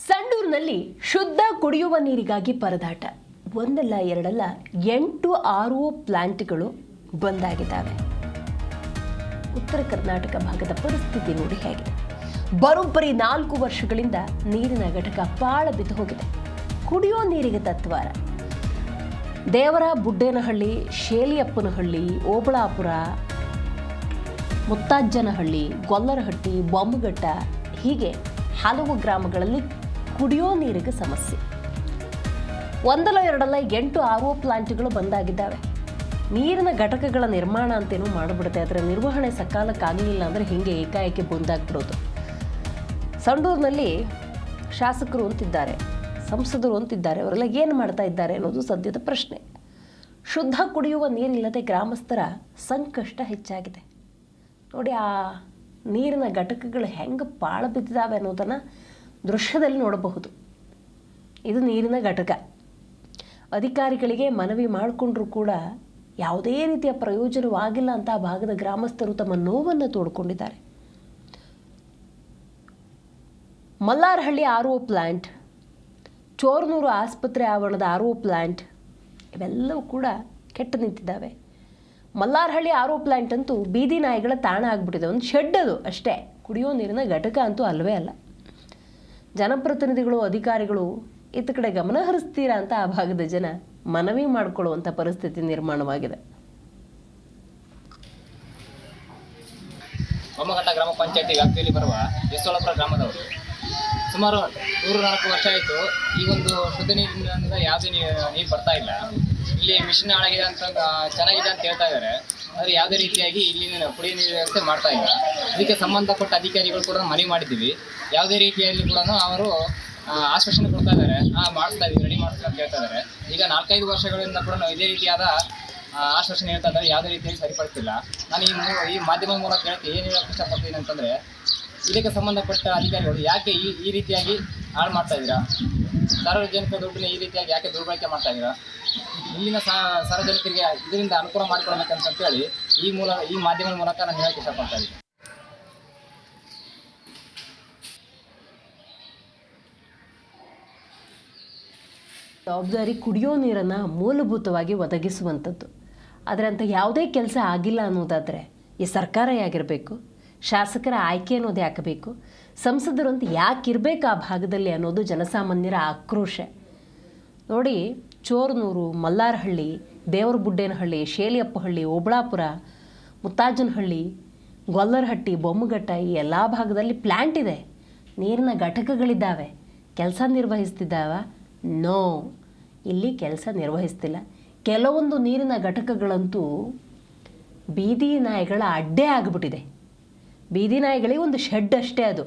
ಸಂಡೂರಿನಲ್ಲಿ ಶುದ್ಧ ಕುಡಿಯುವ ನೀರಿಗಾಗಿ ಪರದಾಟ. ಒಂದಲ್ಲ ಎರಡಲ್ಲ 8 RO ಪ್ಲಾಂಟ್ಗಳು ಬಂದಾಗಿದ್ದಾವೆ. ಉತ್ತರ ಕರ್ನಾಟಕ ಭಾಗದ ಪರಿಸ್ಥಿತಿ ನೋಡಿ ಹೇಗಿದೆ. ಬರೋಬ್ಬರಿ 4 ವರ್ಷಗಳಿಂದ ನೀರಿನ ಘಟಕ ಪಾಳ ಬಿದ್ದು ಹೋಗಿದೆ. ಕುಡಿಯೋ ನೀರಿಗೆ ತತ್ವಾರ. ದೇವರ ಬುಡ್ಡೇನಹಳ್ಳಿ, ಶೇಲಿಯಪ್ಪನಹಳ್ಳಿ, ಓಬಳಾಪುರ, ಮುತ್ತಾಜ್ಜನಹಳ್ಳಿ, ಗೊಲ್ಲರಹಟ್ಟಿ, ಬೊಮ್ಮಘಟ್ಟ ಹೀಗೆ ಹಲವು ಗ್ರಾಮಗಳಲ್ಲಿ ಕುಡಿಯೋ ನೀರಿಗೆ ಸಮಸ್ಯೆ. ಒಂದಲ್ಲ ಎರಡಲ್ಲ 8 RO ಪ್ಲಾಂಟ್ಗಳು ಬಂದಾಗಿದ್ದಾವೆ. ನೀರಿನ ಘಟಕಗಳ ನಿರ್ಮಾಣ ಅಂತೇನೋ ಮಾಡಿಬಿಡುತ್ತೆ. ಅದರ ನಿರ್ವಹಣೆ ಸಕಾಲಕ್ಕಾಗಲಿಲ್ಲ ಅಂದರೆ ಹೀಗೆ ಏಕಾಏಕಿ ಬಂದಾಗ್ಬಿಡೋದು. ಸಂಡೂರಿನಲ್ಲಿ ಶಾಸಕರು ಅಂತಿದ್ದಾರೆ, ಸಂಸದರು ಅಂತಿದ್ದಾರೆ, ಅವರೆಲ್ಲ ಏನು ಮಾಡ್ತಾ ಇದ್ದಾರೆ ಅನ್ನೋದು ಸದ್ಯದ ಪ್ರಶ್ನೆ. ಶುದ್ಧ ಕುಡಿಯುವ ನೀರಿಲ್ಲದೆ ಗ್ರಾಮಸ್ಥರ ಸಂಕಷ್ಟ ಹೆಚ್ಚಾಗಿದೆ. ನೋಡಿ, ಆ ನೀರಿನ ಘಟಕಗಳು ಹೆಂಗೆ ಪಾಳು ಬಿದ್ದಿದ್ದಾವೆ ಅನ್ನೋದನ್ನು ದೃಶ್ಯದಲ್ಲಿ ನೋಡಬಹುದು. ಇದು ನೀರಿನ ಘಟಕ. ಅಧಿಕಾರಿಗಳಿಗೆ ಮನವಿ ಮಾಡಿಕೊಂಡ್ರೂ ಕೂಡ ಯಾವುದೇ ರೀತಿಯ ಪ್ರಯೋಜನವಾಗಿಲ್ಲ ಅಂತ ಆ ಭಾಗದ ಗ್ರಾಮಸ್ಥರು ತಮ್ಮ ನೋವನ್ನು ತೋಡ್ಕೊಂಡಿದ್ದಾರೆ. ಮಲ್ಲಾರಹಳ್ಳಿ RO ಪ್ಲಾಂಟ್, ಚೋರ್ನೂರು ಆಸ್ಪತ್ರೆ ಆವರಣದ RO ಪ್ಲಾಂಟ್ ಇವೆಲ್ಲವೂ ಕೂಡ ಕೆಟ್ಟು ನಿಂತಿದ್ದಾವೆ. ಮಲ್ಲಾರಹಳ್ಳಿ RO ಪ್ಲಾಂಟ್ ಅಂತೂ ಬೀದಿ ನಾಯಿಗಳ ತಾಣ ಆಗಿಬಿಟ್ಟಿದೆ. ಒಂದು ಶೆಡ್ ಅದು ಅಷ್ಟೇ, ಕುಡಿಯೋ ನೀರಿನ ಘಟಕ ಅಂತೂ ಅಲ್ಲವೇ ಅಲ್ಲ. ಜನಪ್ರತಿನಿಧಿಗಳು, ಅಧಿಕಾರಿಗಳು ಇತ್ತ ಕಡೆ ಗಮನ ಹರಿಸ್ತೀರಾ ಅಂತ ಆ ಭಾಗದ ಜನ ಮನವಿ ಮಾಡಿಕೊಳ್ಳುವಂಥ ಪರಿಸ್ಥಿತಿ ನಿರ್ಮಾಣವಾಗಿದೆ. ಬೊಮ್ಮಘಟ್ಟ ಗ್ರಾಮ ಪಂಚಾಯತಿ ವ್ಯಾಪ್ತಿಯಲ್ಲಿ ಬರುವ ಯಶೋಳಪುರ ಗ್ರಾಮದವರು ಸುಮಾರು 104 ವರ್ಷ ಆಯಿತು. ಈ ಒಂದು ಶುದ್ಧ ನೀರಿನಿಂದ ಯಾವುದೇ ನೀರು ಬರ್ತಾ ಇಲ್ಲ. ಇಲ್ಲಿ ಮಿಷನ್ ಹಾಳಾಗಿದೆ ಅಂತ ಚೆನ್ನಾಗಿದೆ ಅಂತ ಹೇಳ್ತಾ ಇದ್ದಾರೆ. ಆದರೆ ಯಾವುದೇ ರೀತಿಯಾಗಿ ಇಲ್ಲಿನ ಕುಡಿಯುವ ನೀರು ವ್ಯವಸ್ಥೆ ಮಾಡ್ತಾ ಇಲ್ಲ. ಇದಕ್ಕೆ ಸಂಬಂಧಪಟ್ಟ ಅಧಿಕಾರಿಗಳು ಕೂಡ ಮನವಿ ಮಾಡಿದ್ದೀವಿ. ಯಾವುದೇ ರೀತಿಯಲ್ಲಿ ಕೂಡ ಅವರು ಆಶ್ವಾಸನೆ ಕೊಡ್ತಾ ಇದ್ದಾರೆ, ಮಾಡಿಸ್ತಾ ಇದ್ದೀವಿ, ರೆಡಿ ಮಾಡಿಸ್ತಾ ಅಂತ ಹೇಳ್ತಾ ಇದ್ದಾರೆ. ಈಗ 4-5 ವರ್ಷಗಳಿಂದ ಕೂಡ ಇದೇ ರೀತಿಯಾದ ಆಶ್ವಾಸನೆ ಹೇಳ್ತಾ ಇದ್ದಾರೆ. ಯಾವುದೇ ರೀತಿಯಲ್ಲಿ ಸರಿಪಡಿಸ್ತಿಲ್ಲ. ನಾನು ಈ ಮಾಧ್ಯಮದ ಮೂಲಕ ಕೇಳಕ್ಕೆ ಏನು ಹೇಳೋಕ್ಕೆ ಇಷ್ಟಪಡ್ತೀನಿ ಅಂತಂದರೆ, ಇದಕ್ಕೆ ಸಂಬಂಧಪಟ್ಟ ಅಧಿಕಾರಿಗಳು ಯಾಕೆ ಈ ರೀತಿಯಾಗಿ ಹಾಳು ಮಾಡ್ತಾ ಇದ್ದೀರಾ? ಸಾರ್ವಜನಿಕ ದುಡ್ಡನ್ನ ಈ ರೀತಿಯಾಗಿ ಯಾಕೆ ದುರ್ಬಳಕೆ ಮಾಡ್ತಾ ಇದ್ದೀರಾ? ಇಲ್ಲಿನ ಸಾರ್ವಜನಿಕರಿಗೆ ಇದರಿಂದ ಅನುಕೂಲ ಮಾಡಿಕೊಡ್ಬೇಕಂತೇಳಿ ಈ ಮಾಧ್ಯಮದ ಮೂಲಕ ನಾನು ಹೇಳೋಕ್ಕೆ ಇಷ್ಟಪಡ್ತಾ ಇದ್ದೀನಿ. ಜವಾಬ್ದಾರಿ ಕುಡಿಯೋ ನೀರನ್ನು ಮೂಲಭೂತವಾಗಿ ಒದಗಿಸುವಂಥದ್ದು. ಆದರೆ ಅಂತ ಯಾವುದೇ ಕೆಲಸ ಆಗಿಲ್ಲ ಅನ್ನೋದಾದರೆ ಈ ಸರ್ಕಾರ ಯಾಗಿರಬೇಕು, ಶಾಸಕರ ಆಯ್ಕೆ ಅನ್ನೋದು ಯಾಕೆ ಬೇಕು, ಸಂಸದರು ಅಂತ ಯಾಕಿರಬೇಕು ಆ ಭಾಗದಲ್ಲಿ ಅನ್ನೋದು ಜನಸಾಮಾನ್ಯರ ಆಕ್ರೋಶ. ನೋಡಿ, ಚೋರ್ನೂರು, ಮಲ್ಲಾರಹಳ್ಳಿ, ದೇವರ ಬುಡ್ಡೇನಹಳ್ಳಿ, ಶೇಲಿಯಪ್ಪಹಳ್ಳಿ, ಓಬಳಾಪುರ, ಮುತ್ತಾಜನಹಳ್ಳಿ, ಗೊಲ್ಲರಹಟ್ಟಿ, ಬೊಮ್ಮಘಟ್ಟ ಈ ಎಲ್ಲ ಭಾಗದಲ್ಲಿ ಪ್ಲ್ಯಾಂಟ್ ಇದೆ, ನೀರಿನ ಘಟಕಗಳಿದ್ದಾವೆ. ಕೆಲಸ ನಿರ್ವಹಿಸ್ತಿದ್ದಾವ? ನೋ, ಇಲ್ಲಿ ಕೆಲಸ ನಿರ್ವಹಿಸ್ತಿಲ್ಲ. ಕೆಲವೊಂದು ನೀರಿನ ಘಟಕಗಳಂತೂ ಬೀದಿ ನಾಯಿಗಳ ಅಡ್ಡೆ ಆಗಿಬಿಟ್ಟಿದೆ. ಬೀದಿ ನಾಯಿಗಳಿಗೆ ಒಂದು ಶೆಡ್ ಅಷ್ಟೇ ಅದು.